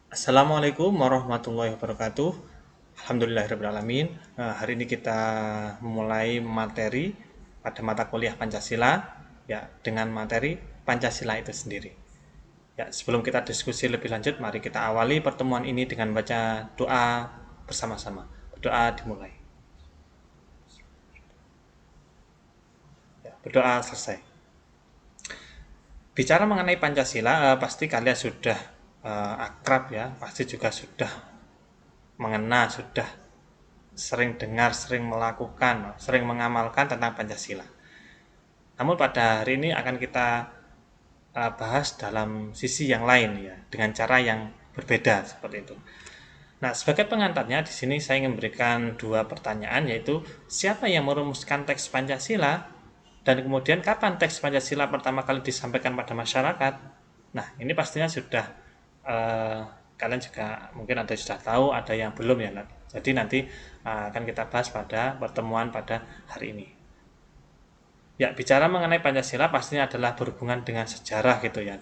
Assalamualaikum warahmatullahi wabarakatuh. Alhamdulillahirrahmanirrahim. Hari ini kita memulai materi pada mata kuliah Pancasila, ya, dengan materi Pancasila itu sendiri. Ya, sebelum kita diskusi lebih lanjut, mari kita awali pertemuan ini dengan baca doa bersama-sama. Berdoa dimulai. Ya, berdoa selesai. Bicara mengenai Pancasila, pasti kalian sudah akrab ya, pasti juga sudah mengenal, sudah sering dengar, sering melakukan, sering mengamalkan tentang Pancasila. Namun pada hari ini akan kita bahas dalam sisi yang lain ya, dengan cara yang berbeda seperti itu. Nah, sebagai pengantarnya di sini saya ingin memberikan dua pertanyaan, yaitu siapa yang merumuskan teks Pancasila dan kemudian kapan teks Pancasila pertama kali disampaikan pada masyarakat. Nah, ini pastinya sudah eh, kalian juga mungkin ada yang sudah tahu, ada yang belum ya. Jadi nanti akan kita bahas pada pertemuan pada hari ini. Ya, bicara mengenai Pancasila pastinya adalah berhubungan dengan sejarah gitu ya.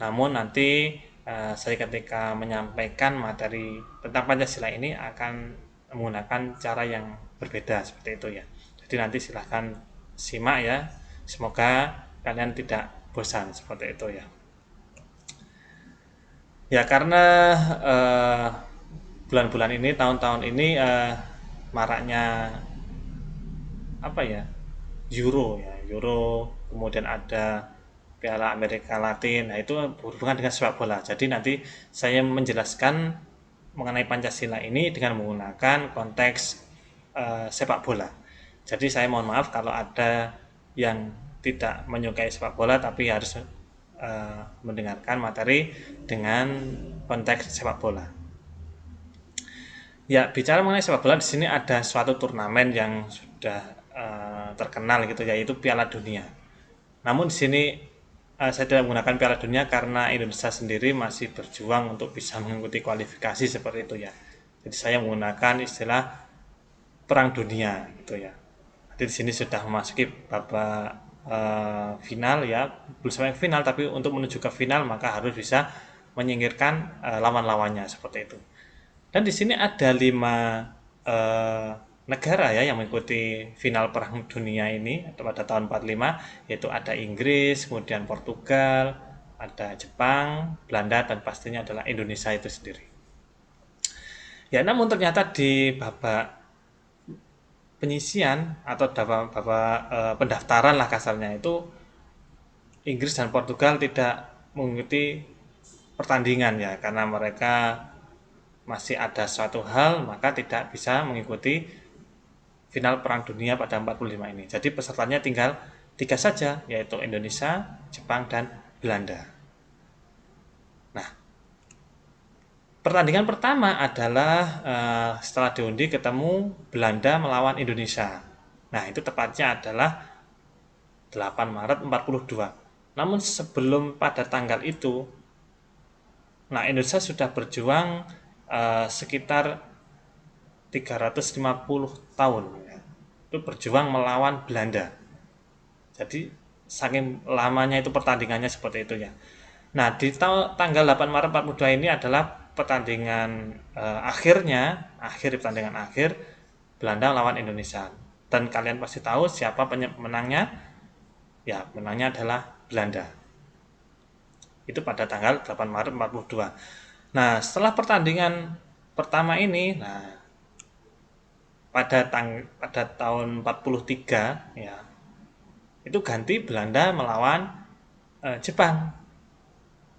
Namun nanti saya ketika menyampaikan materi tentang Pancasila ini akan menggunakan cara yang berbeda seperti itu ya. Jadi nanti silahkan simak ya. Semoga kalian tidak bosan seperti itu ya. Ya karena eh, bulan-bulan ini, tahun-tahun ini maraknya apa ya, Euro ya, Euro, kemudian ada Piala Amerika Latin. Nah, itu berhubungan dengan sepak bola. Jadi nanti saya menjelaskan mengenai Pancasila ini dengan menggunakan konteks sepak bola. Jadi saya mohon maaf kalau ada yang tidak menyukai sepak bola tapi harus mendengarkan materi dengan konteks sepak bola. Ya, bicara mengenai sepak bola di sini ada suatu turnamen yang sudah terkenal gitu, yaitu Piala Dunia. Namun di sini saya tidak menggunakan Piala Dunia karena Indonesia sendiri masih berjuang untuk bisa mengikuti kualifikasi seperti itu ya. Jadi saya menggunakan istilah Perang Dunia gitu ya. Jadi di sini sudah memasuki babak final ya, belum sampai final tapi untuk menuju ke final maka harus bisa menyingkirkan lawan-lawannya seperti itu. Dan di sini ada 5 negara ya yang mengikuti final Perang Dunia ini pada tahun 45, yaitu ada Inggris, kemudian Portugal, ada Jepang, Belanda, dan pastinya adalah Indonesia itu sendiri. Ya, namun ternyata di babak penyisian atau babak pendaftaran lah kasarnya itu Inggris dan Portugal tidak mengikuti pertandingan ya karena mereka masih ada suatu hal maka tidak bisa mengikuti final Perang Dunia pada 45 ini. Jadi pesertanya tinggal 3 saja, yaitu Indonesia, Jepang, dan Belanda. Nah, pertandingan pertama adalah setelah diundi ketemu Belanda melawan Indonesia. Nah, itu tepatnya adalah 8 Maret 42. Namun sebelum pada tanggal itu, nah Indonesia sudah berjuang sekitar 350 tahun ya. Itu berjuang melawan Belanda. Jadi saking lamanya itu pertandingannya seperti itu ya. Nah, di tanggal 8 Maret 42 ini adalah pertandingan akhir pertandingan akhir Belanda lawan Indonesia. Dan kalian pasti tahu siapa pemenangnya? Ya, menangnya adalah Belanda. Itu pada tanggal 8 Maret 42. Nah, setelah pertandingan pertama ini, nah pada tahun 43 ya, itu ganti Belanda melawan Jepang.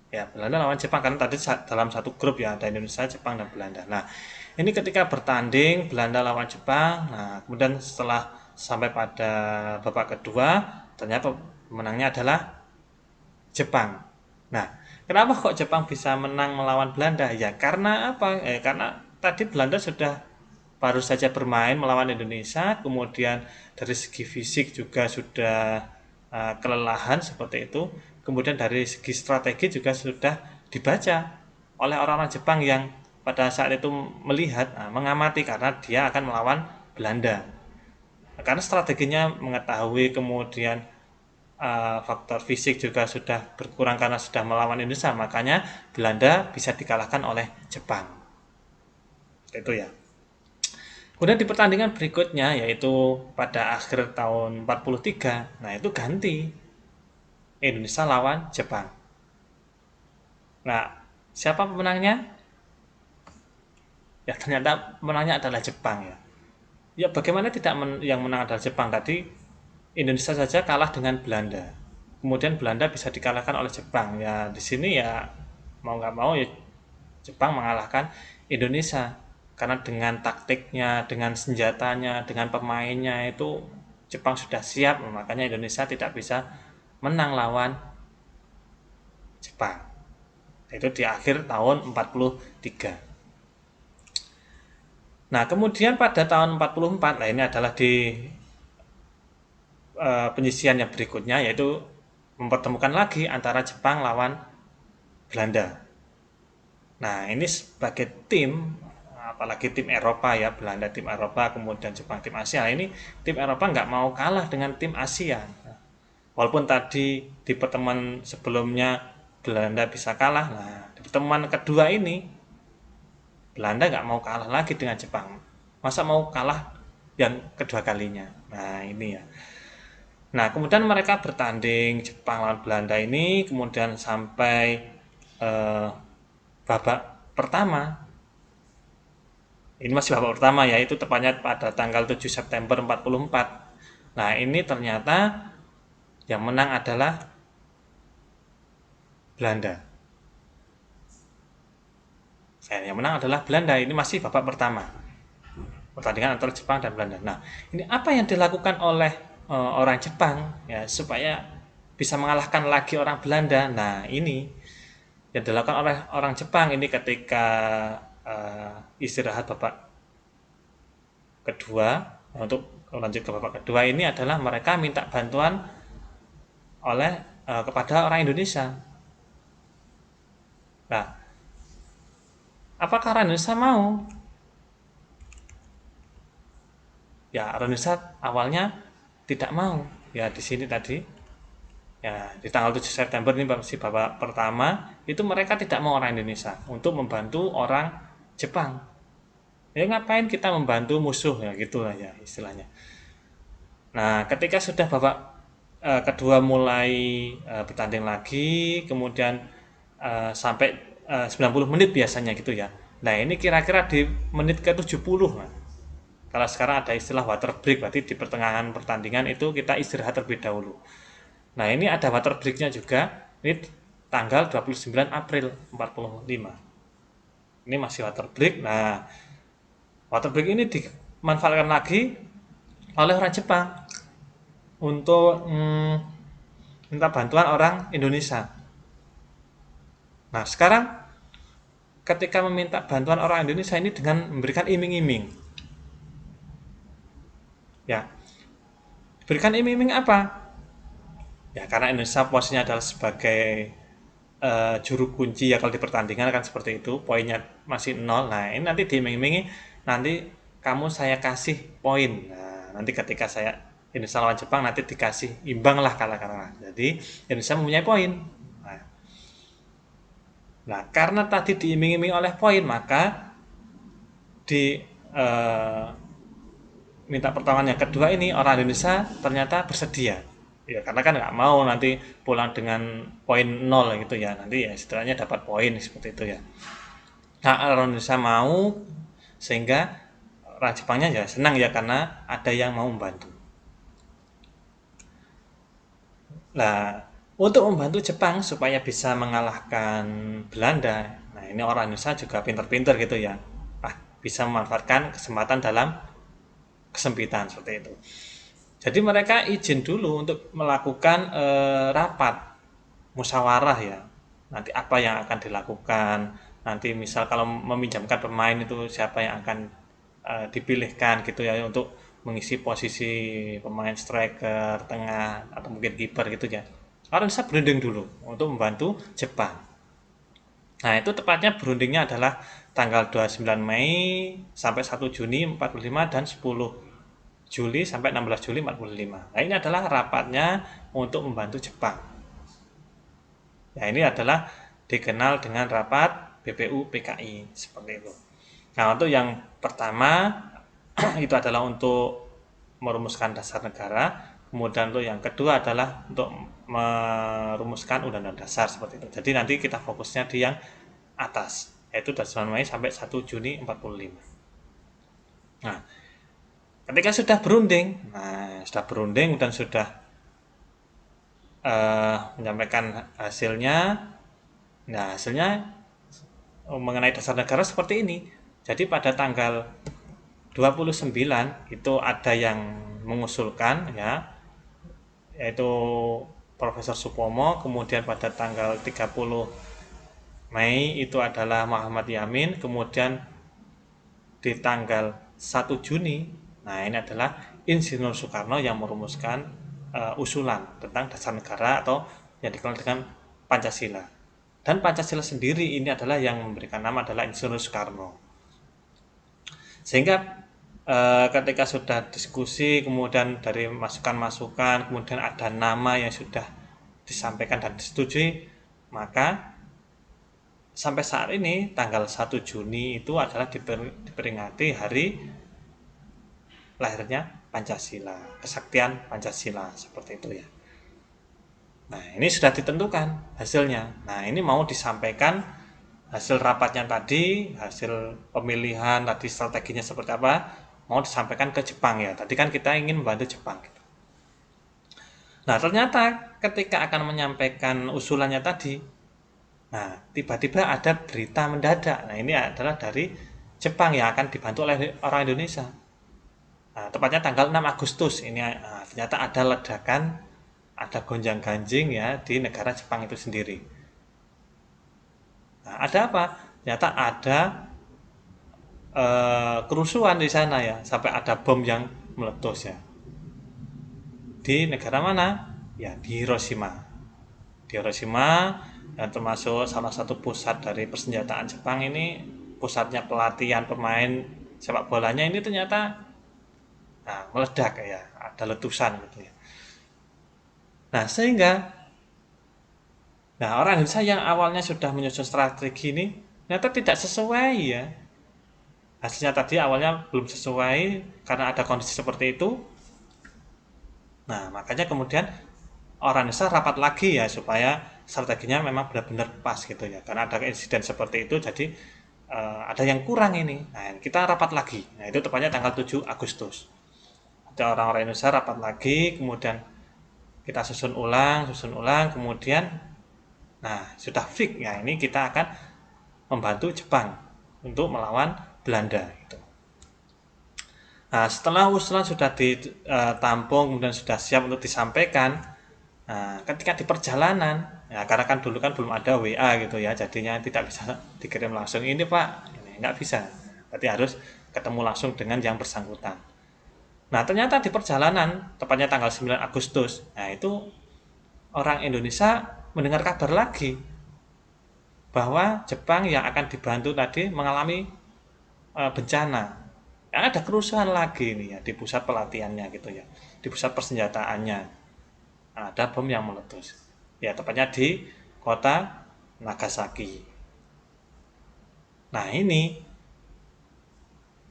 Ya, Belanda lawan Jepang karena tadi dalam satu grup ya ada Indonesia, Jepang dan Belanda. Nah, ini ketika bertanding Belanda lawan Jepang. Nah, kemudian setelah sampai pada babak kedua ternyata pemenangnya adalah Jepang. Nah, kenapa kok Jepang bisa menang melawan Belanda? Ya karena apa? Karena tadi Belanda sudah baru saja bermain melawan Indonesia, kemudian dari segi fisik juga sudah kelelahan seperti itu. Kemudian dari segi strategi juga sudah dibaca oleh orang-orang Jepang yang pada saat itu melihat, mengamati karena dia akan melawan Belanda. Nah, karena strateginya mengetahui kemudian faktor fisik juga sudah berkurang karena sudah melawan Indonesia, makanya Belanda bisa dikalahkan oleh Jepang. Itu ya. Kemudian di pertandingan berikutnya yaitu pada akhir tahun 43, nah itu ganti Indonesia lawan Jepang. Nah, siapa pemenangnya? Ya ternyata menangnya adalah Jepang ya. Ya bagaimana tidak yang menang adalah Jepang tadi? Indonesia saja kalah dengan Belanda. Kemudian Belanda bisa dikalahkan oleh Jepang. Ya di sini ya mau nggak mau ya Jepang mengalahkan Indonesia karena dengan taktiknya, dengan senjatanya, dengan pemainnya itu Jepang sudah siap, makanya Indonesia tidak bisa menang lawan Jepang. Itu di akhir tahun 43. Nah, kemudian pada tahun 44, nah ini adalah di penyisian yang berikutnya, yaitu mempertemukan lagi antara Jepang lawan Belanda. Nah, ini sebagai tim, apalagi tim Eropa ya, Belanda tim Eropa, kemudian Jepang tim Asia. Ini tim Eropa nggak mau kalah dengan tim Asia. Walaupun tadi di pertemuan sebelumnya Belanda bisa kalah, nah di pertemuan kedua ini Belanda nggak mau kalah lagi dengan Jepang. Masa mau kalah yang kedua kalinya? Nah ini ya. Nah kemudian mereka bertanding Jepang lawan Belanda ini, kemudian sampai eh, babak pertama. Ini masih babak pertama ya, itu tepatnya pada tanggal 7 September 44. Nah ini ternyata yang menang adalah Belanda. Yang menang adalah Belanda. Ini masih babak pertama. Pertandingan antara Jepang dan Belanda. Nah, ini apa yang dilakukan oleh orang Jepang ya supaya bisa mengalahkan lagi orang Belanda. Nah, ini yang dilakukan oleh orang Jepang ini ketika istirahat babak kedua, untuk lanjut ke babak kedua ini adalah mereka minta bantuan oleh kepada orang Indonesia. Nah, apakah orang Indonesia mau? Ya, orang Indonesia awalnya tidak mau. Ya, di sini tadi ya di tanggal 7 September ini masih babak pertama itu mereka tidak mau orang Indonesia untuk membantu orang Jepang. Ya ngapain kita membantu musuh ya gitulah ya istilahnya. Nah, ketika sudah babak kedua mulai bertanding lagi, kemudian sampai 90 menit biasanya gitu ya. Nah, ini kira-kira di menit ke-70. Nah, kalau sekarang ada istilah water break, berarti di pertengahan pertandingan itu kita istirahat terlebih dahulu. Nah, ini ada water breaknya juga. Ini tanggal 29 April 45. Ini masih water break. Nah, water break ini dimanfaatkan lagi oleh orang Jepang untuk minta bantuan orang Indonesia. Nah, sekarang ketika meminta bantuan orang Indonesia ini dengan memberikan iming-iming. Ya, berikan iming-iming apa? Ya, karena Indonesia posisinya adalah sebagai juru kunci ya kalau di pertandingan kan seperti itu, poinnya masih nol. Nah, ini nanti diiming-imingi, nanti kamu saya kasih poin. Nah, nanti ketika saya Indonesia lawan Jepang nanti dikasih imbang lah kalah-kalah. Jadi Indonesia mempunyai poin. Nah, karena tadi diiming-iming oleh poin, maka di minta pertolongan yang kedua ini orang Indonesia ternyata bersedia. Ya karena kan nggak mau nanti pulang dengan poin nol gitu ya, nanti ya istilahnya dapat poin seperti itu ya. Nah, orang Indonesia mau sehingga orang Jepangnya ya senang ya karena ada yang mau membantu. Nah, untuk membantu Jepang supaya bisa mengalahkan Belanda, nah ini orang Indonesia juga pinter-pinter gitu ya, bisa memanfaatkan kesempatan dalam kesempitan seperti itu. Jadi mereka izin dulu untuk melakukan rapat musyawarah ya. Nanti apa yang akan dilakukan? Nanti misal kalau meminjamkan pemain itu siapa yang akan dipilihkan gitu ya untuk mengisi posisi pemain striker, tengah atau mungkin kiper gitu ya. Orang bisa berunding dulu untuk membantu Jepang. Nah, itu tepatnya berundingnya adalah tanggal 29 Mei sampai 1 Juni 45 dan 10 Juli sampai 16 Juli 45. Nah, ini adalah rapatnya untuk membantu Jepang. Ya, ini adalah dikenal dengan rapat BPU PKI seperti itu. Nah, untuk yang pertama itu adalah untuk merumuskan dasar negara. Kemudian untuk yang kedua adalah untuk merumuskan undang-undang dasar seperti itu. Jadi nanti kita fokusnya di yang atas, yaitu dari 9 Mei sampai 1 Juni 45. Nah, ketika sudah berunding dan sudah menyampaikan hasilnya. Nah, hasilnya mengenai dasar negara seperti ini. Jadi pada tanggal 29 itu ada yang mengusulkan ya, yaitu Profesor Supomo. Kemudian pada tanggal 30 Mei itu adalah Muhammad Yamin. Kemudian di tanggal 1 Juni, nah ini adalah Insinyur Soekarno yang merumuskan usulan tentang dasar negara atau yang dikenal dengan Pancasila. Dan Pancasila sendiri ini adalah yang memberikan nama adalah Insinyur Soekarno. Sehingga ketika sudah diskusi, kemudian dari masukan-masukan, kemudian ada nama yang sudah disampaikan dan disetujui, maka sampai saat ini tanggal 1 Juni itu adalah diperingati hari lahirnya Pancasila, kesaktian Pancasila seperti itu ya. Nah, ini sudah ditentukan hasilnya. Nah, ini mau disampaikan hasil rapatnya tadi, hasil pemilihan tadi strateginya seperti apa, mau disampaikan ke Jepang ya. Tadi kan kita ingin membantu Jepang. Nah, ternyata ketika akan menyampaikan usulannya tadi, nah tiba-tiba ada berita mendadak. Nah, ini adalah dari Jepang yang akan dibantu oleh orang Indonesia. Nah, tepatnya tanggal 6 Agustus ini ternyata ada ledakan, ada gonjang-ganjing ya di negara Jepang itu sendiri. Nah, ada apa? Ternyata ada kerusuhan di sana ya, sampai ada bom yang meletus ya. Di negara mana? Ya, di Hiroshima. Di Hiroshima, dan termasuk salah satu pusat dari persenjataan Jepang ini, pusatnya pelatihan pemain sepak bolanya ini ternyata meledak ya, ada letusan gitu ya. Nah, sehingga orang Indonesia yang awalnya sudah menyusun strategi ini ternyata tidak sesuai ya. Hasilnya tadi awalnya belum sesuai karena ada kondisi seperti itu. Nah, makanya kemudian orang Indonesia rapat lagi ya supaya strateginya memang benar-benar pas gitu ya. Karena ada insiden seperti itu, jadi ada yang kurang ini. Nah, kita rapat lagi. Nah, itu tepatnya tanggal 7 Agustus. Ada orang-orang Indonesia rapat lagi, kemudian kita susun ulang, kemudian sudah fix ya, ini kita akan membantu Jepang untuk melawan Belanda gitu. Nah, setelah usulan sudah ditampung kemudian sudah siap untuk disampaikan, ketika di perjalanan ya, karena kan dulu kan belum ada WA gitu ya, jadinya tidak bisa dikirim langsung, ini Pak, ini nggak bisa, berarti harus ketemu langsung dengan yang bersangkutan. Nah, ternyata di perjalanan, tepatnya tanggal 9 Agustus, nah itu orang Indonesia mendengar kabar lagi bahwa Jepang yang akan dibantu tadi mengalami bencana. Ya, ada kerusuhan lagi nih ya di pusat pelatihannya gitu ya, di pusat persenjataannya. Ada bom yang meletus. Ya, tepatnya di kota Nagasaki. Nah, ini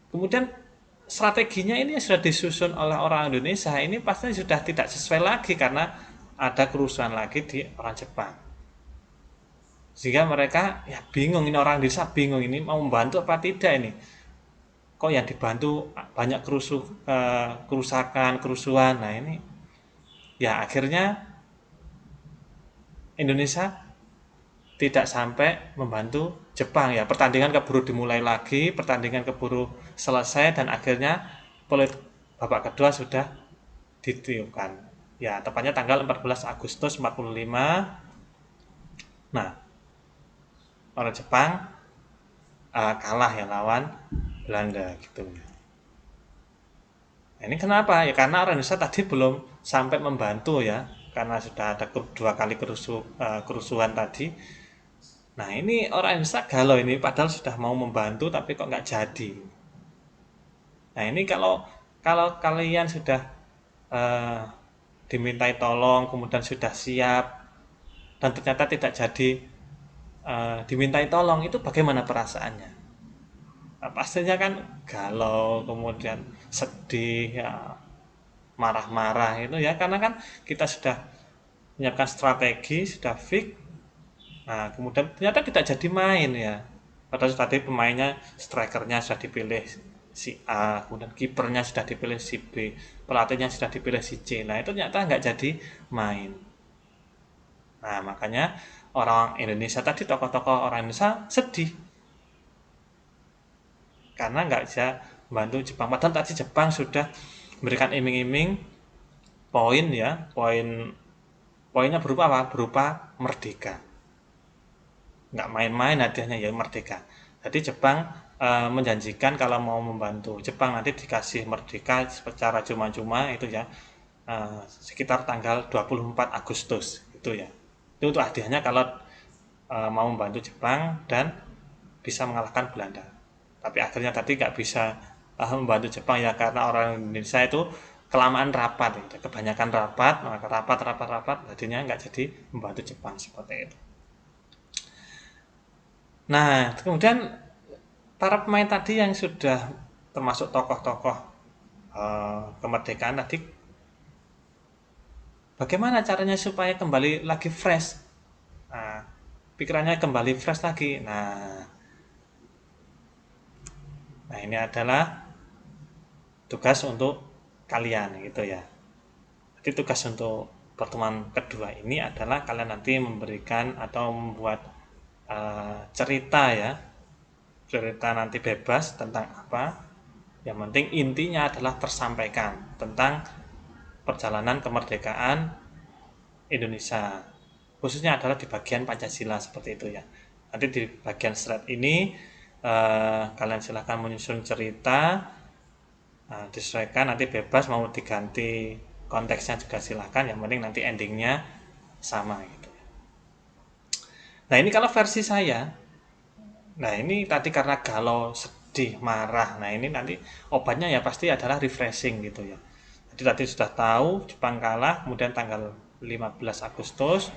kemudian strateginya ini sudah disusun oleh orang Indonesia, ini pasti sudah tidak sesuai lagi karena ada kerusuhan lagi di orang Jepang. Sehingga mereka ya bingung, ini orang Indonesia bingung ini mau membantu apa tidak ini. Kok yang dibantu banyak kerusakan, kerusuhan. Nah, ini ya akhirnya Indonesia tidak sampai membantu Jepang ya. Pertandingan keburu dimulai lagi, pertandingan keburu selesai, dan akhirnya peluit babak kedua sudah ditiupkan. Ya, tepatnya tanggal 14 Agustus 45. Nah, orang Jepang kalah ya lawan Belanda gitu. Nah, ini kenapa? Ya karena orang Indonesia tadi belum sampai membantu ya, karena sudah ada 2 kali kerusuhan tadi. Nah, ini orang Indonesia galau ini, padahal sudah mau membantu tapi kok nggak jadi. Nah, ini kalau Kalau kalian sudah eh, dimintai tolong, kemudian sudah siap, dan ternyata tidak jadi dimintai tolong, itu bagaimana perasaannya? Nah, pastinya kan galau, kemudian sedih, ya, marah-marah itu ya, karena kan kita sudah menyiapkan strategi, sudah fix. Nah, kemudian ternyata tidak jadi main ya. Padahal tadi pemainnya, strikernya sudah dipilih si A, kemudian kipernya sudah dipilih si B, pelatihnya sudah dipilih si C. Nah, itu ternyata nggak jadi main. Nah, makanya orang Indonesia tadi, tokoh-tokoh orang Indonesia sedih karena nggak bisa membantu Jepang. Padahal tadi Jepang sudah memberikan iming-iming poin ya, poinnya berupa apa? Berupa merdeka. Nggak main-main hadiahnya ya, merdeka. Jadi Jepang menjanjikan kalau mau membantu Jepang nanti dikasih merdeka secara cuma-cuma itu ya, sekitar tanggal 24 Agustus itu ya. Itu untuk hadiahnya kalau mau membantu Jepang dan bisa mengalahkan Belanda. Tapi akhirnya tadi nggak bisa membantu Jepang ya, karena orang Indonesia itu kelamaan rapat, gitu. Kebanyakan rapat, maka rapat, jadinya nggak jadi membantu Jepang seperti itu. Nah, kemudian para pemain tadi yang sudah termasuk tokoh-tokoh kemerdekaan tadi, bagaimana caranya supaya kembali lagi fresh? Nah, pikirannya kembali fresh lagi. Nah, ini adalah tugas untuk kalian gitu ya. Jadi tugas untuk pertemuan kedua ini adalah kalian nanti memberikan atau membuat cerita ya, cerita nanti bebas tentang apa. Yang penting intinya adalah tersampaikan tentang perjalanan kemerdekaan Indonesia. Khususnya adalah di bagian Pancasila seperti itu ya. Nanti di bagian slide ini kalian silahkan menyusun cerita, disesuaikan, nanti bebas mau diganti konteksnya juga silahkan, yang penting nanti endingnya sama gitu. Nah, ini kalau versi saya. Nah, ini tadi karena galau, sedih, marah. Nah, ini nanti obatnya ya pasti adalah refreshing gitu ya. Jadi tadi sudah tahu Jepang kalah, kemudian tanggal 15 Agustus.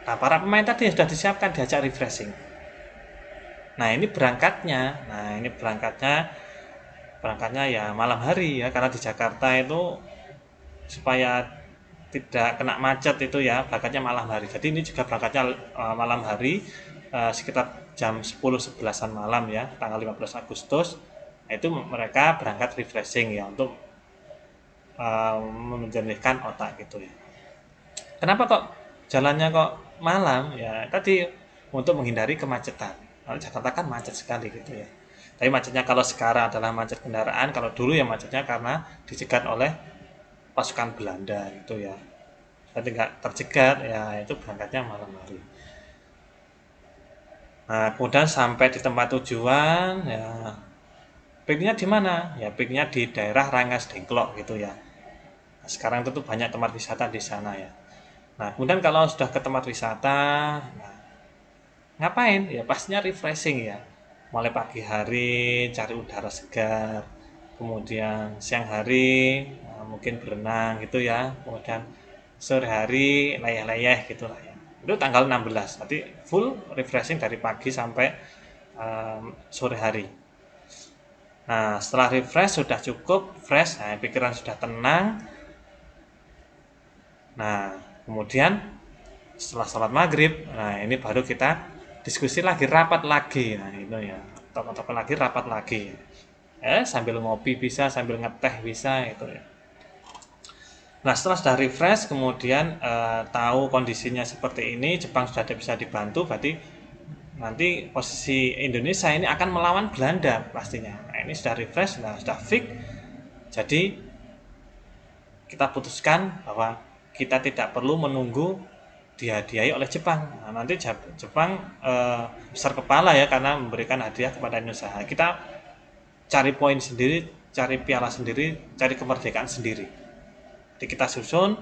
Nah, para pemain tadi sudah disiapkan diajak refreshing. Nah, ini berangkatnya. Berangkatnya ya malam hari ya, karena di Jakarta itu supaya tidak kena macet itu ya, berangkatnya malam hari. Jadi ini juga berangkatnya malam hari, sekitar jam 10-11an malam ya, tanggal 15 Agustus. Nah, itu mereka berangkat refreshing ya, untuk menjernihkan otak gitu ya. Kenapa kok jalannya kok malam? Ya tadi untuk menghindari kemacetan. Kalau Jakarta kan macet sekali gitu ya. Tapi macetnya kalau sekarang adalah macet kendaraan, kalau dulu ya macetnya karena dicegat oleh pasukan Belanda gitu ya. Tapi nggak tercegat ya, itu berangkatnya malam hari. Nah, kemudian sampai di tempat tujuan ya, piknya di mana? Ya piknya di daerah Rangas Dengklok gitu ya. Nah, sekarang itu tuh banyak tempat wisata di sana ya. Nah, kemudian kalau sudah ke tempat wisata, nah, ngapain? Ya pastinya refreshing ya. Mulai pagi hari cari udara segar, kemudian siang hari mungkin berenang gitu ya, kemudian sore hari leyeh-leyeh gitu lah ya. Itu tanggal 16, nanti full refreshing dari pagi sampai sore hari. Nah, setelah refresh sudah cukup fresh, nah, pikiran sudah tenang. Nah, kemudian setelah sholat maghrib, nah ini baru kita diskusi lagi, rapat lagi. Nah itu ya, tokoh-tokoh lagi, rapat lagi. Sambil ngopi bisa, sambil ngeteh bisa itu ya. Nah, setelah sudah refresh, kemudian tahu kondisinya seperti ini, Jepang sudah bisa dibantu, berarti nanti posisi Indonesia ini akan melawan Belanda pastinya. Nah, ini sudah refresh, nah sudah fix. Jadi kita putuskan bahwa kita tidak perlu menunggu dihadiahi oleh Jepang. Nah, nanti Jepang besar kepala ya karena memberikan hadiah kepada Indonesia. Kita cari poin sendiri, cari piala sendiri, cari kemerdekaan sendiri. Jadi kita susun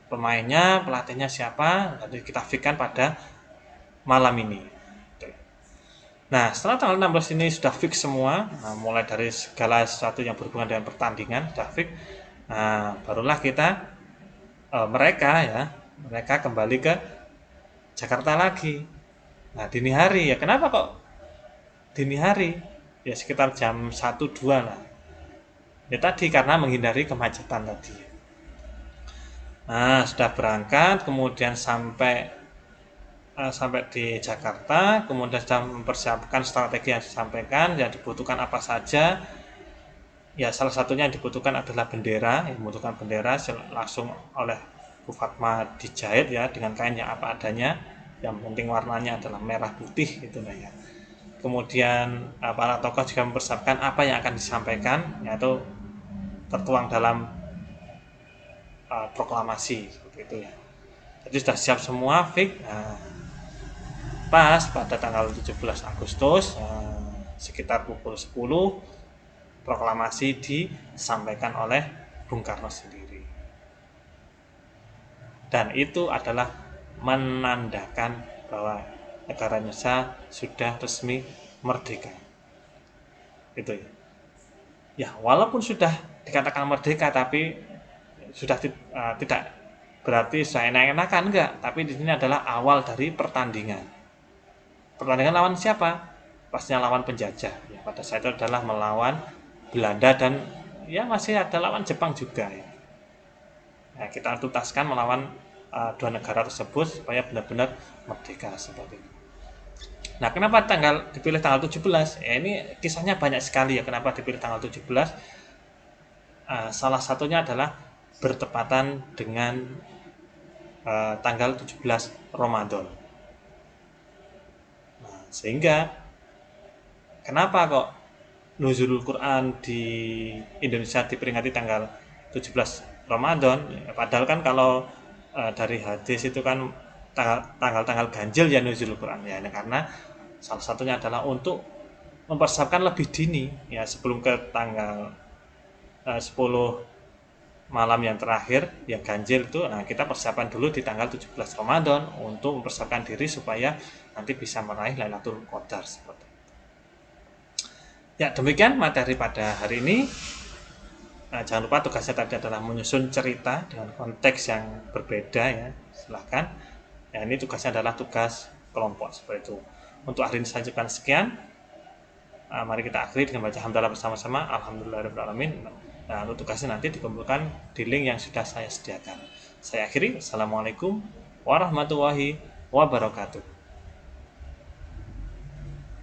pemainnya, pelatihnya siapa, nanti kita fixkan pada malam ini. Nah, setelah tanggal 16 ini sudah fix semua, nah, mulai dari segala sesuatu yang berhubungan dengan pertandingan sudah fix. Nah, barulah mereka kembali ke Jakarta lagi. Nah, dini hari ya. Kenapa kok dini hari? Ya sekitar jam 1-2 lah. Ya tadi karena menghindari kemacetan tadi. Nah, sudah berangkat, kemudian sampai di Jakarta, kemudian sudah mempersiapkan strategi yang disampaikan, yang dibutuhkan apa saja. Ya, salah satunya yang dibutuhkan adalah bendera, yang membutuhkan bendera langsung oleh Bu Fatma dijahit ya dengan kain yang apa adanya. Yang penting warnanya adalah merah putih gitu lah ya. Kemudian para tokoh juga mempersiapkan apa yang akan disampaikan, yaitu tertuang dalam proklamasi seperti itu ya. Jadi sudah siap semua, fix. Nah, pas pada tanggal 17 Agustus sekitar pukul 10 proklamasi disampaikan oleh Bung Karno sendiri. Dan itu adalah menandakan bahwa negara Indonesia sudah resmi merdeka. Itu ya. Ya, walaupun sudah dikatakan merdeka tapi sudah tidak berarti saya enak-enakan enggak, tapi di sini adalah awal dari pertandingan. Pertandingan lawan siapa? Pastinya lawan penjajah. Ya, pada saat itu adalah melawan Belanda dan ya masih ada lawan Jepang juga ya. Nah, kita tuntaskan melawan dua negara tersebut supaya benar-benar merdeka seperti itu. Nah, kenapa dipilih tanggal 17? Ya, ini kisahnya banyak sekali ya kenapa dipilih tanggal 17. Salah satunya adalah bertepatan dengan tanggal 17 Ramadan. Nah, sehingga kenapa kok nuzulul Quran di Indonesia diperingati tanggal 17 Ramadan? Ya, padahal kan kalau dari hadis itu kan tanggal-tanggal ganjil ya nuzulul Quran ya. Ini karena salah satunya adalah untuk mempersiapkan lebih dini ya sebelum ke tanggal 10 malam yang terakhir yang ganjil itu. Nah, kita persiapan dulu di tanggal 17 Ramadan untuk mempersiapkan diri supaya nanti bisa meraih Lailatul Qadar seperti itu. Ya, demikian materi pada hari ini. Jangan lupa tugasnya tadi adalah menyusun cerita dengan konteks yang berbeda ya. Silahkan. Ya, ini tugasnya adalah tugas kelompok seperti itu. Untuk hari ini saya ucapkan sekian. Mari kita akhiri dengan baca hamdalah bersama-sama. Alhamdulillahirrahmanirrahim. Nah, untuk tugasnya nanti dikumpulkan di link yang sudah saya sediakan. Saya akhiri. Assalamualaikum warahmatullahi wabarakatuh.